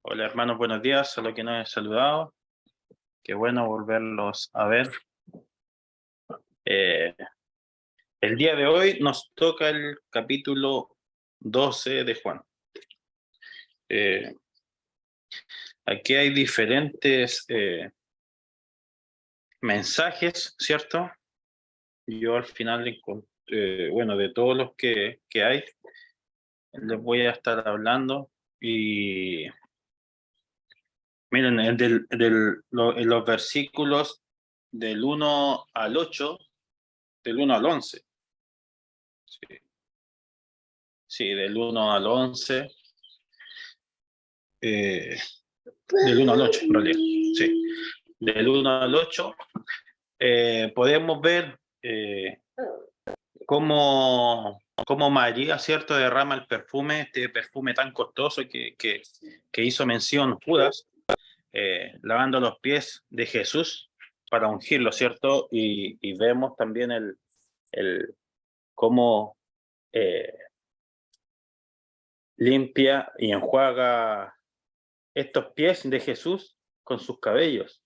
Hola hermanos, buenos días a los que nos he saludado. Qué bueno volverlos a ver. Eh, el día de hoy nos toca el capítulo 12 de Juan. Eh, Aquí hay diferentes mensajes, ¿cierto? Yo al final, bueno, de todos los que hay, les voy a estar hablando. Y miren, en los versículos del 1 al 8, del 1 al 11. Sí. Sí, del 1 al 11, del 1 al 8 en realidad, sí. Del 1 al 8 podemos ver cómo María, ¿cierto?, derrama el perfume, este perfume tan costoso que hizo mención Judas, lavando los pies de Jesús para ungirlo, ¿cierto? Y vemos también el cómo limpia y enjuaga estos pies de Jesús con sus cabellos.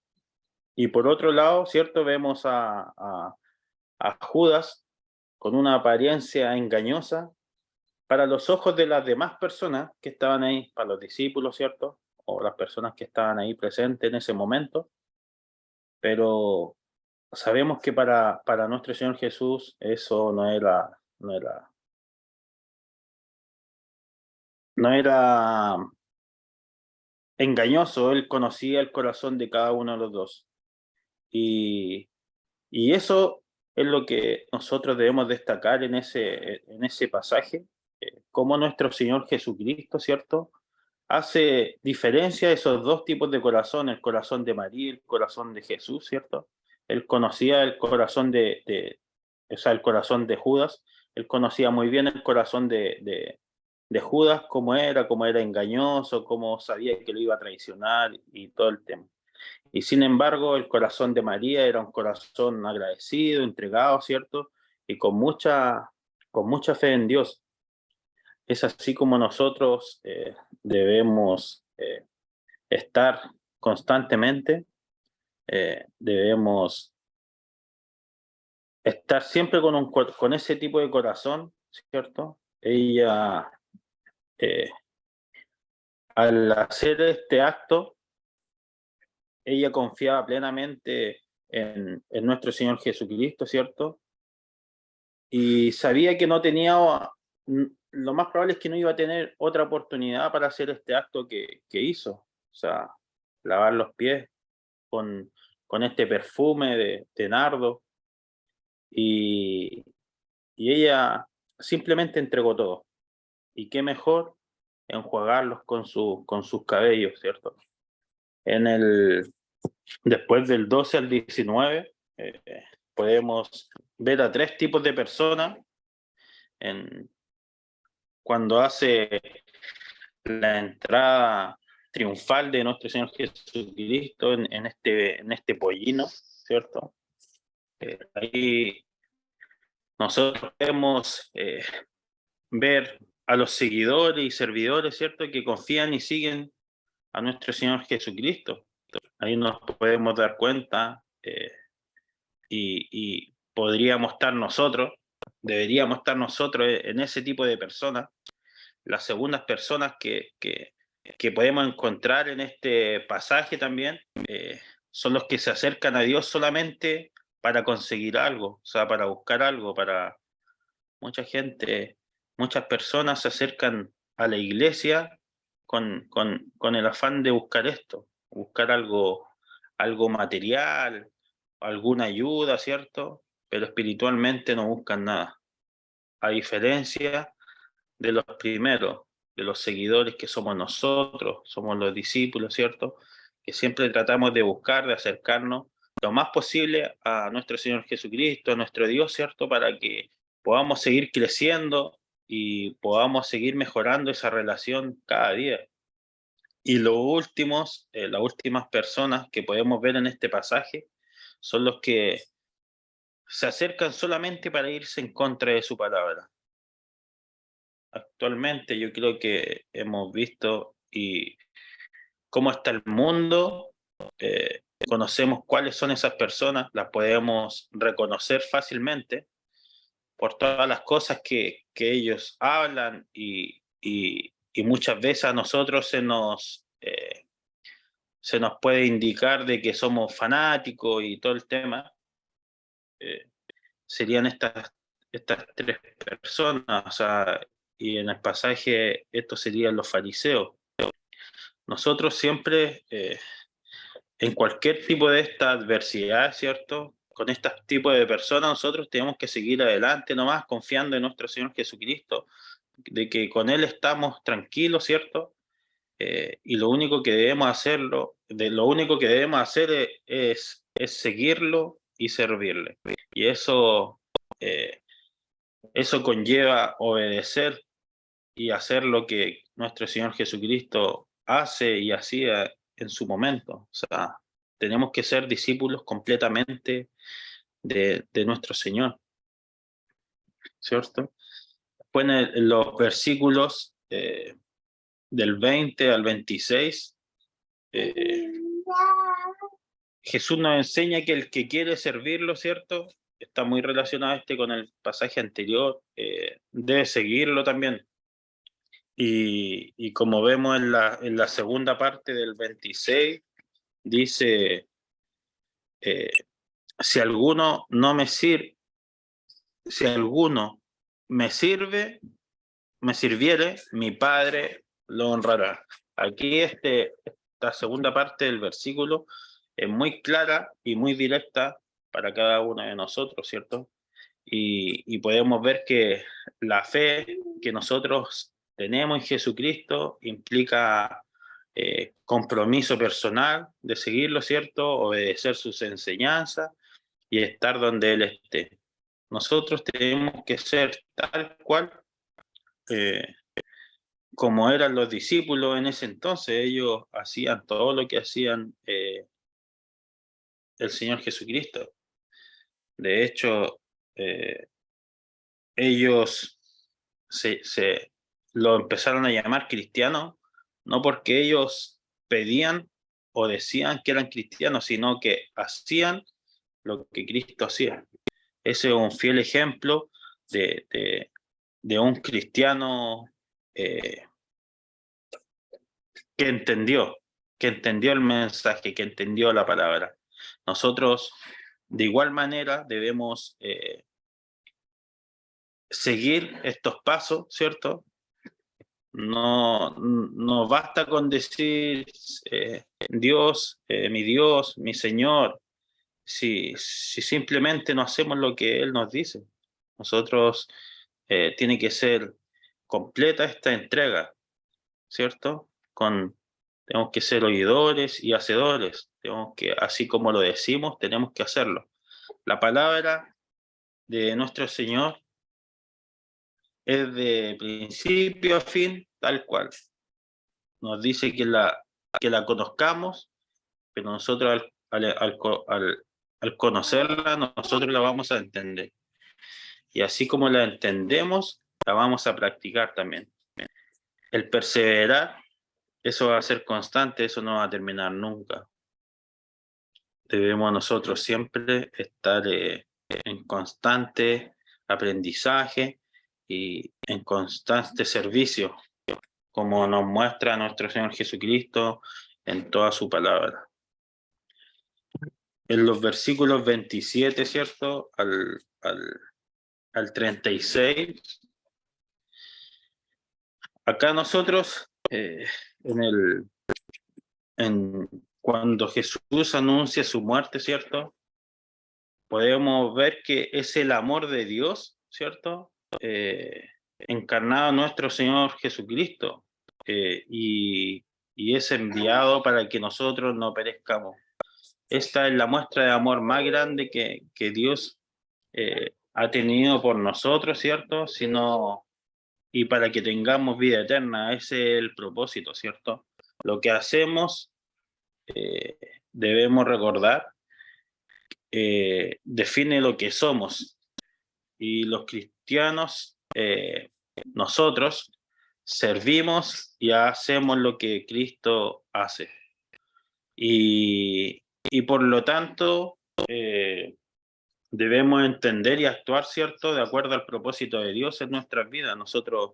Y por otro lado, ¿cierto? Vemos a Judas con una apariencia engañosa para los ojos de las demás personas que estaban ahí, para los discípulos, ¿cierto? O las personas que estaban ahí presentes en ese momento. Pero sabemos que para nuestro Señor Jesús eso no era engañoso. Él conocía el corazón de cada uno de los dos. Y Y eso es lo que nosotros debemos destacar en ese pasaje, cómo nuestro Señor Jesucristo, ¿cierto?, hace diferencia a esos dos tipos de corazón, el corazón de María y el corazón de Jesús, ¿cierto? Él conocía el corazón o sea, el corazón de Judas. Él conocía muy bien el corazón de Judas, cómo era engañoso, cómo sabía que lo iba a traicionar y todo el tema. Y sin embargo, el corazón de María era un corazón agradecido, entregado, ¿cierto? Y con mucha fe en Dios. Es así como nosotros debemos estar constantemente, debemos estar siempre con ese tipo de corazón, ¿cierto? Ella, eh, al hacer este acto, ella confiaba plenamente en nuestro Señor Jesucristo, ¿cierto? Y sabía que no tenía, lo más probable es que no iba a tener otra oportunidad para hacer este acto que hizo, o sea, lavar los pies con, con este perfume de nardo, y, y ella simplemente entregó todo. Y qué mejor enjuagarlos con sus cabellos, ¿cierto? En el, Después del 12 al 19, podemos ver a tres tipos de personas en, cuando hace la entrada triunfal de nuestro Señor Jesucristo en este pollino, ¿cierto? Ahí nosotros podemos ver a los seguidores y servidores, ¿cierto?, que confían y siguen a nuestro Señor Jesucristo. Ahí nos podemos dar cuenta, y podríamos estar nosotros, deberíamos estar nosotros en ese tipo de personas. Las segundas personas que podemos encontrar en este pasaje también, son los que se acercan a Dios solamente para conseguir algo, o sea, para buscar algo. Para mucha gente, muchas personas se acercan a la iglesia con el afán de buscar esto, buscar algo material, alguna ayuda, ¿cierto? Pero espiritualmente no buscan nada. A diferencia de los primeros, de los seguidores que somos nosotros, somos los discípulos, ¿cierto? Que siempre tratamos de buscar, de acercarnos lo más posible a nuestro Señor Jesucristo, a nuestro Dios, ¿cierto? Para que podamos seguir creciendo y podamos seguir mejorando esa relación cada día. Y las últimas personas que podemos ver en este pasaje son los que se acercan solamente para irse en contra de su palabra. Actualmente yo creo que hemos visto, y cómo está el mundo, conocemos cuáles son esas personas, las podemos reconocer fácilmente por todas las cosas que ellos hablan y muchas veces a nosotros se nos puede indicar de que somos fanáticos y todo el tema. Serían estas tres personas, o sea, y en el pasaje estos serían los fariseos. Nosotros siempre, en cualquier tipo de esta adversidad, ¿cierto? Con este tipo de personas nosotros tenemos que seguir adelante nomás, confiando en nuestro Señor Jesucristo, de que con Él estamos tranquilos, ¿cierto? Y lo único que debemos hacerlo, lo único que debemos hacer es seguirlo y servirle. Y eso conlleva obedecer y hacer lo que nuestro Señor Jesucristo hace y hacía en su momento. O sea, tenemos que ser discípulos completamente de nuestro Señor, ¿cierto? Después en los versículos del 20 al 26, eh, Jesús nos enseña que el que quiere servirlo, ¿cierto? Está muy relacionado con el pasaje anterior, debe seguirlo también. Y como vemos en la segunda parte del 26, dice, eh, si alguno no me sirve, si alguno me sirve, me sirviere, mi Padre lo honrará. Aquí esta segunda parte del versículo es muy clara y muy directa para cada uno de nosotros, ¿cierto? Y podemos ver que la fe que nosotros tenemos en Jesucristo implica compromiso personal de seguirlo, ¿cierto? Obedecer sus enseñanzas y estar donde Él esté. Nosotros tenemos que ser tal cual eh, como eran los discípulos en ese entonces. Ellos hacían todo lo que hacían el Señor Jesucristo. De hecho, eh, ellos lo empezaron a llamar cristiano, no porque ellos pedían o decían que eran cristianos, sino que hacían lo que Cristo hacía. Ese es un fiel ejemplo de un cristiano eh, que entendió, que entendió el mensaje, que entendió la palabra. Nosotros, de igual manera, debemos seguir estos pasos, ¿cierto? No basta con decir Dios, mi Señor, si simplemente no hacemos lo que Él nos dice. Nosotros tiene que ser completa esta entrega, ¿cierto? Tenemos que ser oidores y hacedores. Tenemos que, así como lo decimos, tenemos que hacerlo. La palabra de nuestro Señor es de principio a fin, tal cual. Nos dice que la conozcamos, pero nosotros al conocerla, nosotros la vamos a entender. Y así como la entendemos, la vamos a practicar también. El perseverar, eso va a ser constante, eso no va a terminar nunca. Debemos nosotros siempre estar en constante aprendizaje y en constante servicio, como nos muestra nuestro Señor Jesucristo en toda su palabra. En los versículos 27, ¿cierto? Al 36, acá nosotros, cuando Jesús anuncia su muerte, ¿cierto? Podemos ver que es el amor de Dios, ¿cierto? Encarnado en nuestro Señor Jesucristo, y es enviado para que nosotros no perezcamos. Esta es la muestra de amor más grande que Dios ha tenido por nosotros, ¿cierto? Y para que tengamos vida eterna, ese es el propósito, ¿cierto? Lo que hacemos, debemos recordar, define lo que somos. Y los cristianos, nosotros, servimos y hacemos lo que Cristo hace. y por lo tanto debemos entender y actuar, ¿cierto?, de acuerdo al propósito de Dios en nuestras vidas. Nosotros,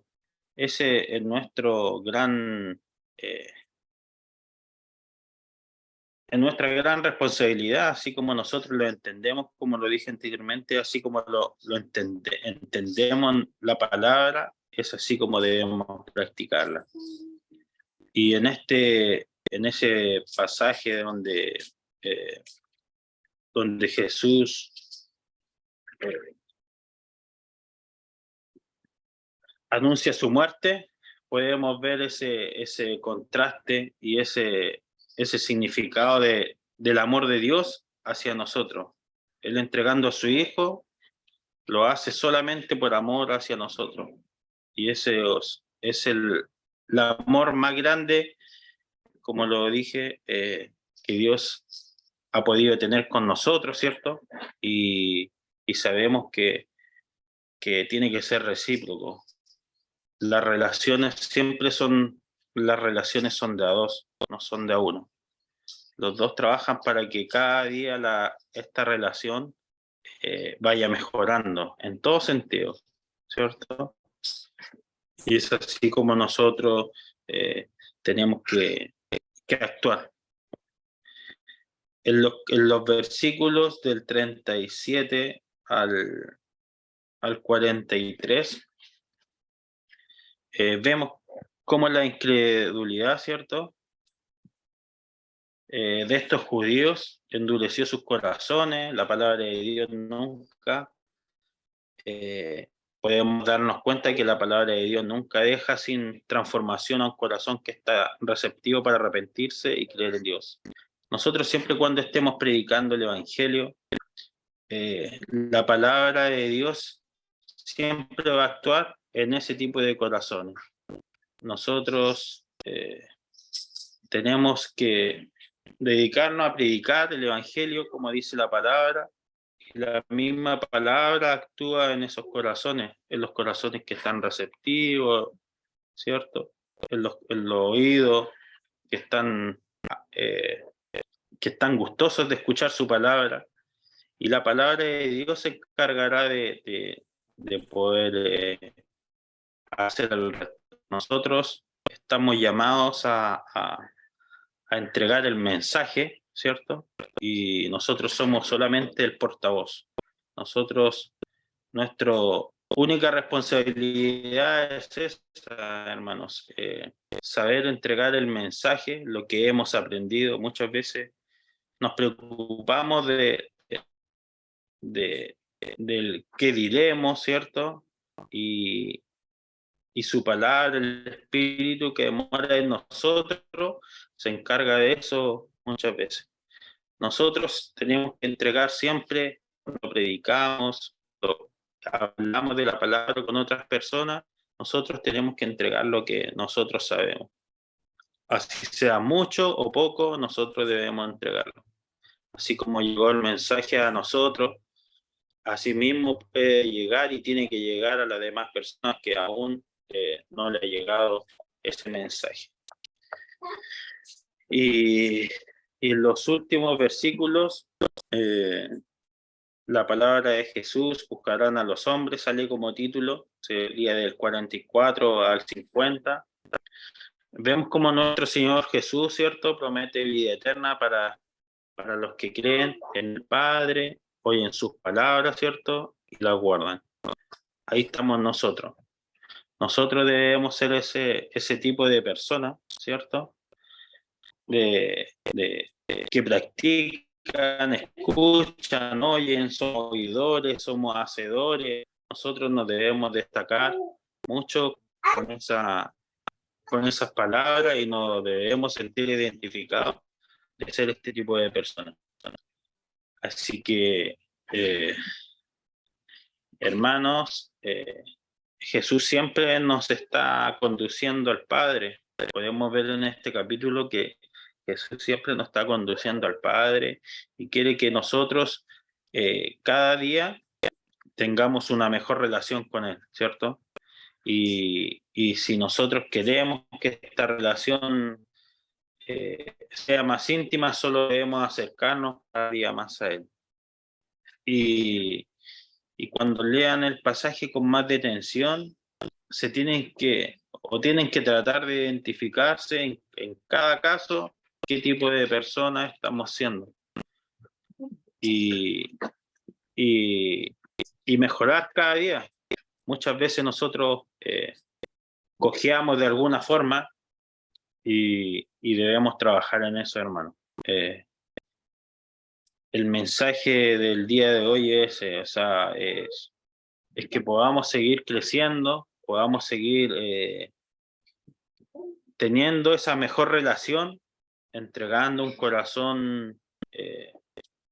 ese es nuestro gran, es nuestra gran responsabilidad, así como nosotros lo entendemos, como lo dije anteriormente, así como entendemos la palabra, es así como debemos practicarla. Y en ese pasaje donde Jesús anuncia su muerte, podemos ver ese contraste y ese significado del amor de Dios hacia nosotros. Él entregando a su Hijo, lo hace solamente por amor hacia nosotros. Y ese es el amor más grande, como lo dije, que Dios ha podido tener con nosotros, ¿cierto? Y sabemos que tiene que ser recíproco. Las relaciones son de a dos, no son de a uno. Los dos trabajan para que cada día esta relación vaya mejorando en todo sentido, ¿cierto? Y es así como nosotros tenemos que actuar. En los versículos del 37 al 43, vemos cómo la incredulidad, ¿cierto?, de estos judíos endureció sus corazones. La palabra de Dios nunca, podemos darnos cuenta que la palabra de Dios nunca deja sin transformación a un corazón que está receptivo para arrepentirse y creer en Dios. Nosotros siempre, cuando estemos predicando el Evangelio, la palabra de Dios siempre va a actuar en ese tipo de corazones. Nosotros tenemos que dedicarnos a predicar el Evangelio como dice la palabra, y la misma palabra actúa en esos corazones, en los corazones que están receptivos, ¿cierto? En los oídos que están gustosos de escuchar su palabra, y la palabra de Dios se encargará de poder hacer el resto. Nosotros estamos llamados a entregar el mensaje, ¿cierto? Y nosotros somos solamente el portavoz. Nuestra única responsabilidad es esa, hermanos, saber entregar el mensaje, lo que hemos aprendido. Muchas veces nos preocupamos del qué diremos, ¿cierto? Y su palabra, el Espíritu que mora en nosotros, se encarga de eso muchas veces. Nosotros tenemos que entregar siempre, cuando predicamos, cuando hablamos de la palabra con otras personas, nosotros tenemos que entregar lo que nosotros sabemos. Así sea mucho o poco, nosotros debemos entregarlo. Así como llegó el mensaje a nosotros, así mismo puede llegar y tiene que llegar a las demás personas que aún no le ha llegado ese mensaje. Y en los últimos versículos, la palabra de Jesús, buscarán a los hombres, sale como título, sería del 44 al 50. Vemos como nuestro Señor Jesús, ¿cierto?, promete vida eterna para los que creen en el Padre, oyen sus palabras, ¿cierto?, y las guardan. Ahí estamos nosotros. Nosotros debemos ser ese tipo de personas, ¿cierto?, que practican, escuchan, oyen, somos oidores, somos hacedores. Nosotros nos debemos destacar mucho con esas palabras y nos debemos sentir identificados de ser este tipo de personas. Así que, hermanos, Jesús siempre nos está conduciendo al Padre. Podemos ver en este capítulo que Jesús siempre nos está conduciendo al Padre y quiere que nosotros cada día tengamos una mejor relación con Él, ¿cierto? Y si nosotros queremos que esta relación sea más íntima, solo debemos acercarnos cada día más a Él. Y cuando lean el pasaje con más detención, tienen que tratar de identificarse en cada caso qué tipo de persona estamos siendo. Y mejorar cada día. Muchas veces nosotros cojeamos de alguna forma y debemos trabajar en eso, hermano. El mensaje del día de hoy es que podamos seguir creciendo, podamos seguir teniendo esa mejor relación, entregando un corazón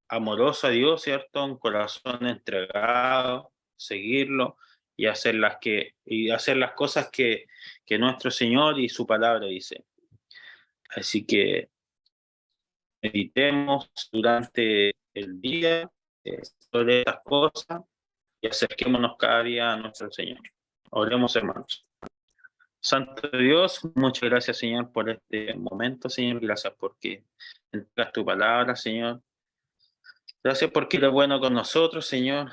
amoroso a Dios, ¿cierto? Un corazón entregado, seguirlo y hacer las cosas que nuestro Señor y su palabra dice. Así que meditemos durante el día sobre estas cosas y acerquémonos cada día a nuestro Señor. Oremos, hermanos. Santo Dios, muchas gracias, Señor, por este momento, Señor. Gracias porque entregas tu palabra, Señor. Gracias porque eres bueno con nosotros, Señor.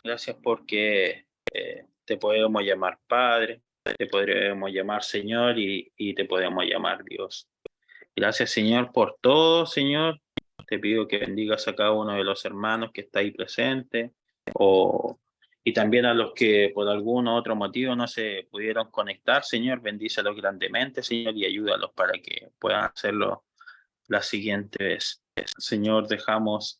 Gracias porque te podemos llamar Padre, te podemos llamar Señor y te podemos llamar Dios. Gracias, Señor, por todo, Señor. Te pido que bendigas a cada uno de los hermanos que está ahí presente y también a los que por algún otro motivo no se pudieron conectar, Señor. Bendícelos grandemente, Señor, y ayúdalos para que puedan hacerlo la siguiente vez. Señor, dejamos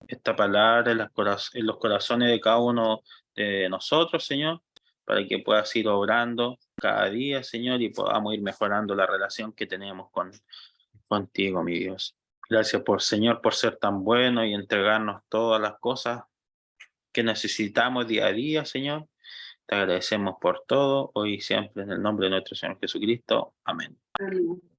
esta palabra en los corazones de cada uno de nosotros, Señor, para que puedas ir obrando cada día, Señor, y podamos ir mejorando la relación que tenemos contigo, mi Dios. Gracias Señor, por ser tan bueno y entregarnos todas las cosas que necesitamos día a día, Señor. Te agradecemos por todo, hoy y siempre, en el nombre de nuestro Señor Jesucristo. Amén. Amén.